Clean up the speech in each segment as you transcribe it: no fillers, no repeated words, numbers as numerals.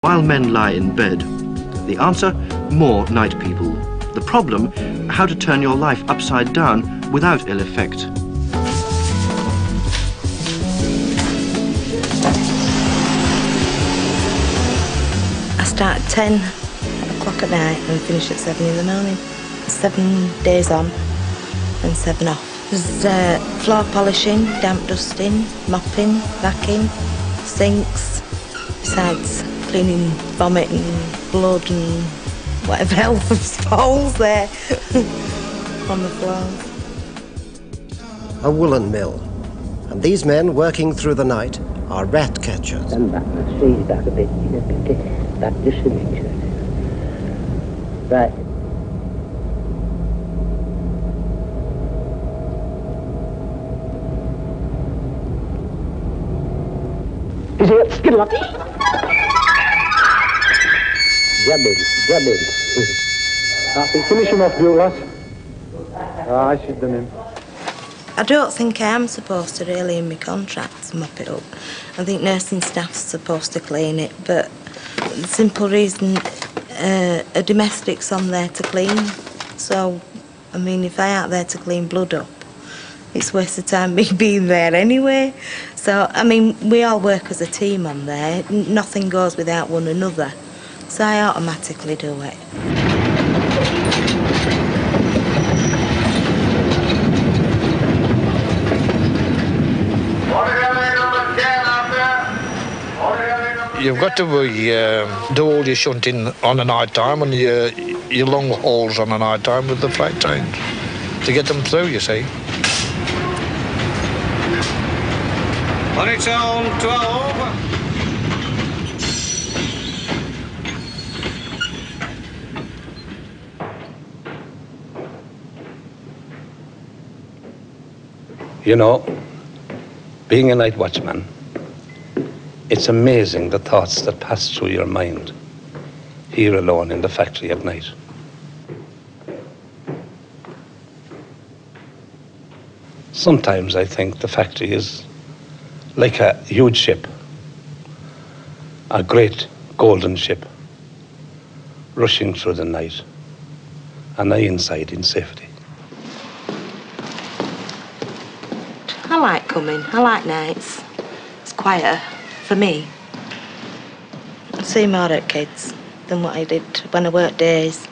while men lie in bed? The answer, more night people. The problem, how to turn your life upside down without ill effect. I start at 10 o'clock at night and finish at 7 in the morning. 7 days on and 7 off. There's floor polishing, damp dusting, mopping, vacuuming, sinks, besides cleaning vomit and blood and whatever else falls there on the floors. A woolen mill, and these men working through the night are rat catchers. Stand back, squeeze back a bit, back just an inch. Right. Is it skill up? Jab in. I think finish him off, Douglas. I should have done him. I don't think I am supposed to really in my contract to mop it up. I think nursing staff's supposed to clean it, but the simple reason a domestic's on there to clean. So, I mean, if I ain't there to clean blood up, it's a waste of time me being there anyway. So, I mean, we all work as a team on there. Nothing goes without one another. So I automatically do it. You've got to do all your shunting on a night time and your long hauls on a night time with the freight trains to get them through, you see. On its own 12. You know, being a night watchman, it's amazing the thoughts that pass through your mind here alone in the factory at night. Sometimes I think the factory is like a huge ship, a great golden ship, rushing through the night, and I inside in safety. I like coming. I like nights. It's quieter for me. I see more at kids than what I did when I worked days.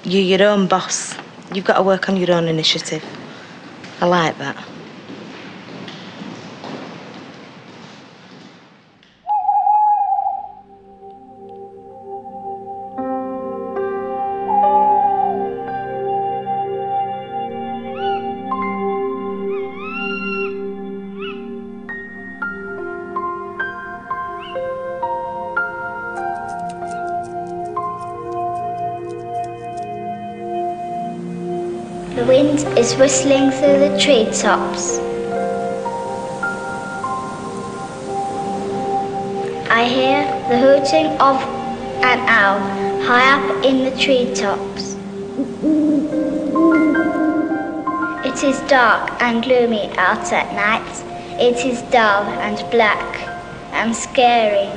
You're your own boss. You've got to work on your own initiative. I like that. The wind is whistling through the treetops. I hear the hooting of an owl high up in the treetops. It is dark and gloomy out at night. It is dull and black and scary.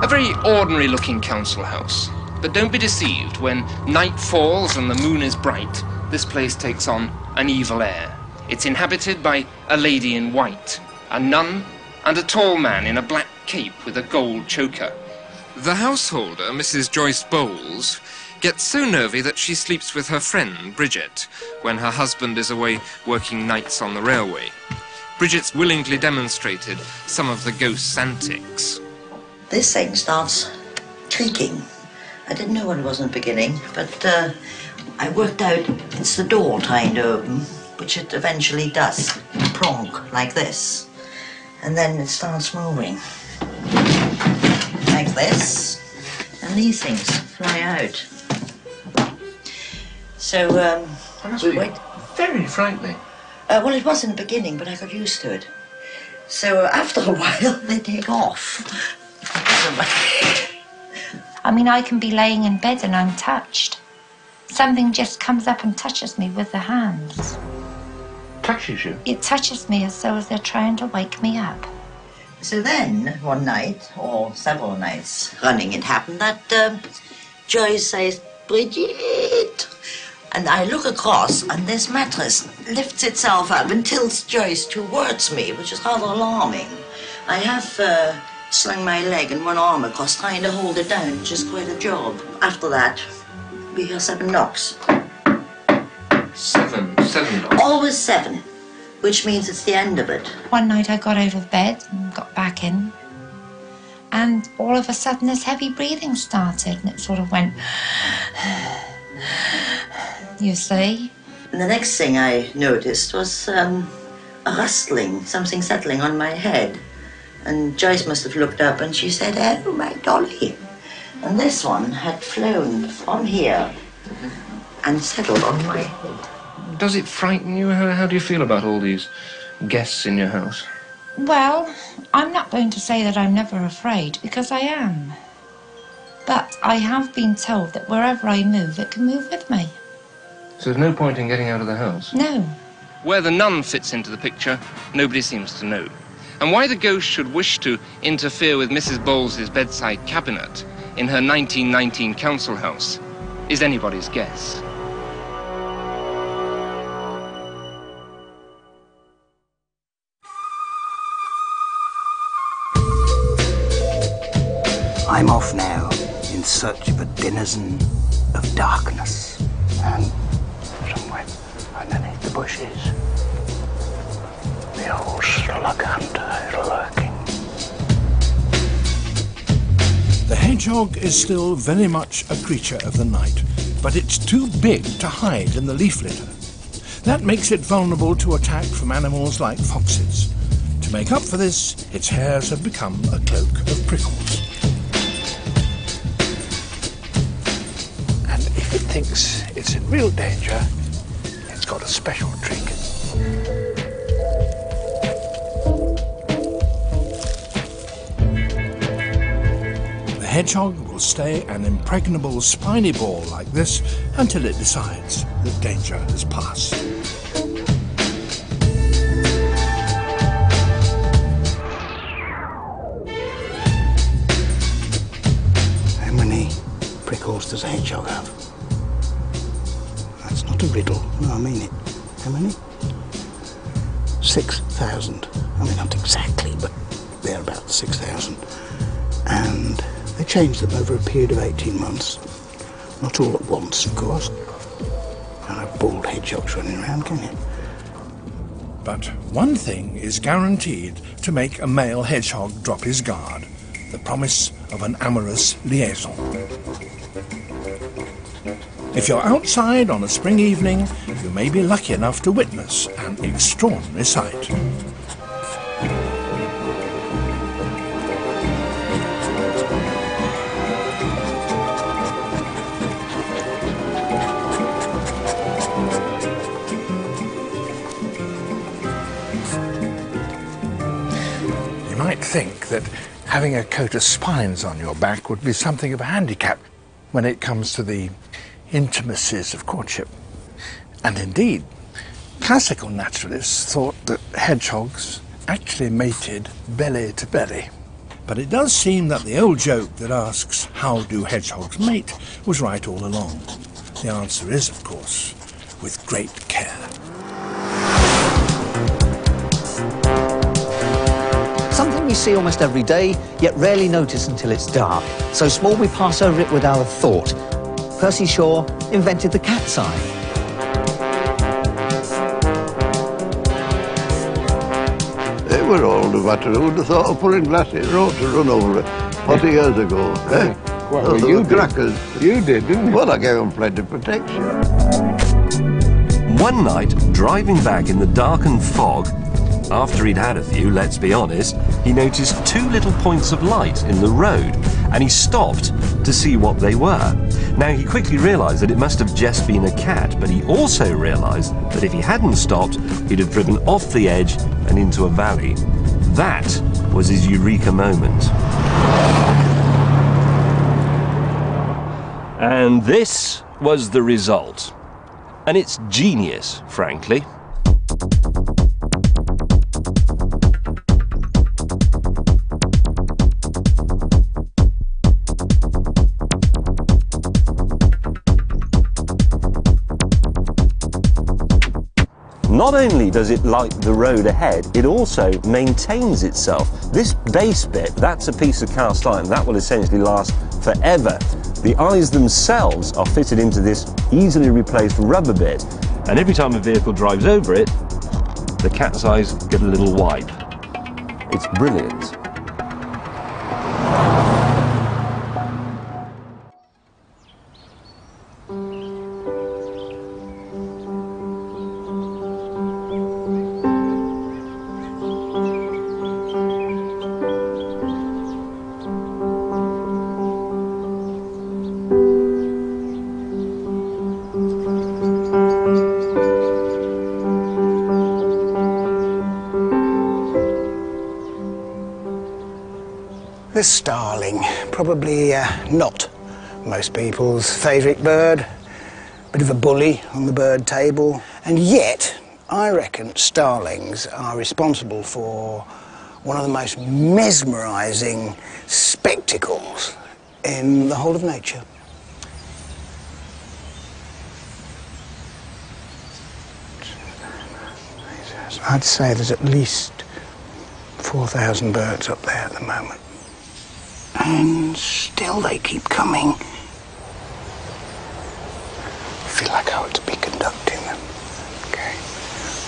A very ordinary-looking council house. But don't be deceived, when night falls and the moon is bright, this place takes on an evil air. It's inhabited by a lady in white, a nun, and a tall man in a black cape with a gold choker. The householder, Mrs. Joyce Bowles, gets so nervy that she sleeps with her friend, Bridget, when her husband is away working nights on the railway. Bridget's willingly demonstrated some of the ghost's antics. This thing starts creaking. I didn't know what it was in the beginning, but I worked out it's the door trying to open, which it eventually does. Pronk, like this. And then it starts moving. Like this. And these things fly out. So, wait. Very frightening. Well, it was in the beginning, but I got used to it. So after a while, they take off. I mean, I can be laying in bed and I'm touched. Something just comes up and touches me with the hands. Touches you? It touches me as though they're trying to wake me up. So then, one night, or several nights running, it happened that Joyce says, "Bridget." And I look across, and this mattress lifts itself up and tilts Joyce towards me, which is rather alarming. I have slung my leg and one arm across, trying to hold it down, which is quite a job. After that, we hear 7 knocks. Seven knocks? Always 7, which means it's the end of it. One night I got out of bed and got back in, and all of a sudden this heavy breathing started, and it sort of went... You see? And the next thing I noticed was a rustling, something settling on my head. And Joyce must have looked up and she said, "Oh, my dolly." And this one had flown from here and settled on my head. Does it frighten you? How do you feel about all these guests in your house? Well, I'm not going to say that I'm never afraid, because I am. But I have been told that wherever I move, it can move with me. So there's no point in getting out of the house? No. Where the nun fits into the picture, nobody seems to know. And why the ghost should wish to interfere with Mrs. Bowles's bedside cabinet in her 1919 council house is anybody's guess. I'm off now in search of a denizen of darkness. And somewhere underneath the bushes, the old slug hunter is lurking. The hedgehog is still very much a creature of the night, but it's too big to hide in the leaf litter. That makes it vulnerable to attack from animals like foxes. To make up for this, its hairs have become a cloak of prickles. And if it thinks it's in real danger, it's got a special trick. The hedgehog will stay an impregnable spiny ball like this until it decides that danger has passed. How many prickles does a hedgehog have? That's not a riddle. No, I mean it. How many? 6,000. I mean, not exactly, but they're about 6,000. And they change them over a period of 18 months. Not all at once, of course. Can't have bald hedgehogs running around, can you? But one thing is guaranteed to make a male hedgehog drop his guard: the promise of an amorous liaison. If you're outside on a spring evening, you may be lucky enough to witness an extraordinary sight. You might think that having a coat of spines on your back would be something of a handicap when it comes to the intimacies of courtship. And indeed, classical naturalists thought that hedgehogs actually mated belly to belly. But it does seem that the old joke that asks, how do hedgehogs mate, was right all along. The answer is, of course, with great care. Something we see almost every day, yet rarely notice until it's dark. So small we pass over it without a thought. Percy Shaw invented the cat's eye. They were all no matter who would have thought of putting glass in road to run over it 40 years ago. Eh? Well, you did. Crackers. You did, didn't you? Well, I gave them plenty of protection. One night, driving back in the darkened fog, after he'd had a few, let's be honest, he noticed two little points of light in the road, and he stopped to see what they were. Now, he quickly realised that it must have just been a cat, but he also realised that if he hadn't stopped, he'd have driven off the edge and into a valley. That was his eureka moment. And this was the result. And it's genius, frankly. Not only does it light the road ahead, it also maintains itself. This base bit, that's a piece of cast iron. That will essentially last forever. The eyes themselves are fitted into this easily replaced rubber bit, and every time a vehicle drives over it, the cat's eyes get a little wipe. It's brilliant. The starling, probably not most people's favourite bird. Bit of a bully on the bird table. And yet, I reckon starlings are responsible for one of the most mesmerising spectacles in the whole of nature. I'd say there's at least 4,000 birds up there at the moment. And still they keep coming. I feel like I ought to be conducting them. Okay,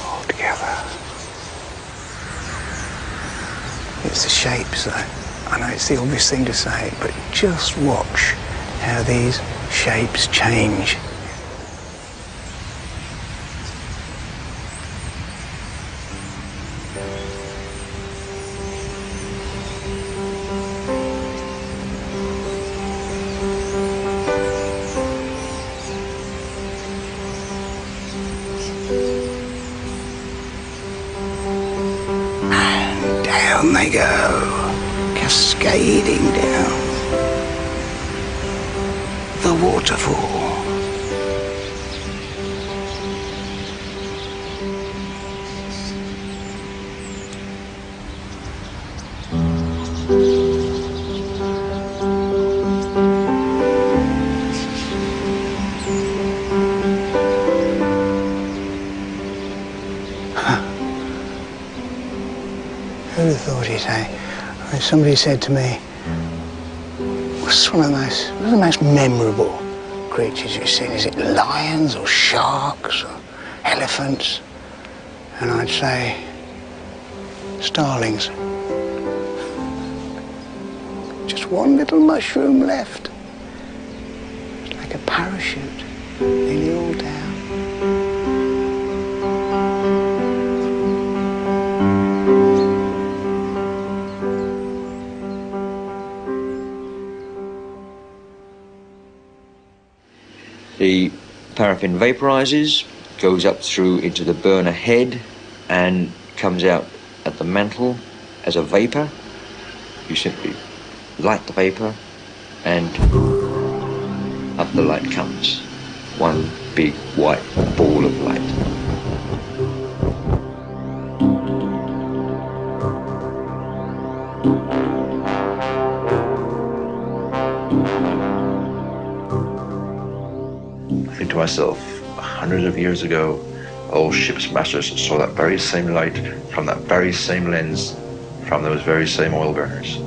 all together. It's the shapes though. I know it's the obvious thing to say, but just watch how these shapes change. Down they go, cascading down the waterfall. Who'd have thought it, eh? When somebody said to me, what's the most memorable creatures you've seen? Is it lions or sharks or elephants? And I'd say, starlings. Just one little mushroom left. It's like a parachute, nearly all down. The paraffin vaporizes, goes up through into the burner head and comes out at the mantle as a vapor. You simply light the vapor and up the light comes. One big white ball of light. I think to myself, hundreds of years ago, old ship's masters saw that very same light from that very same lens from those very same oil burners.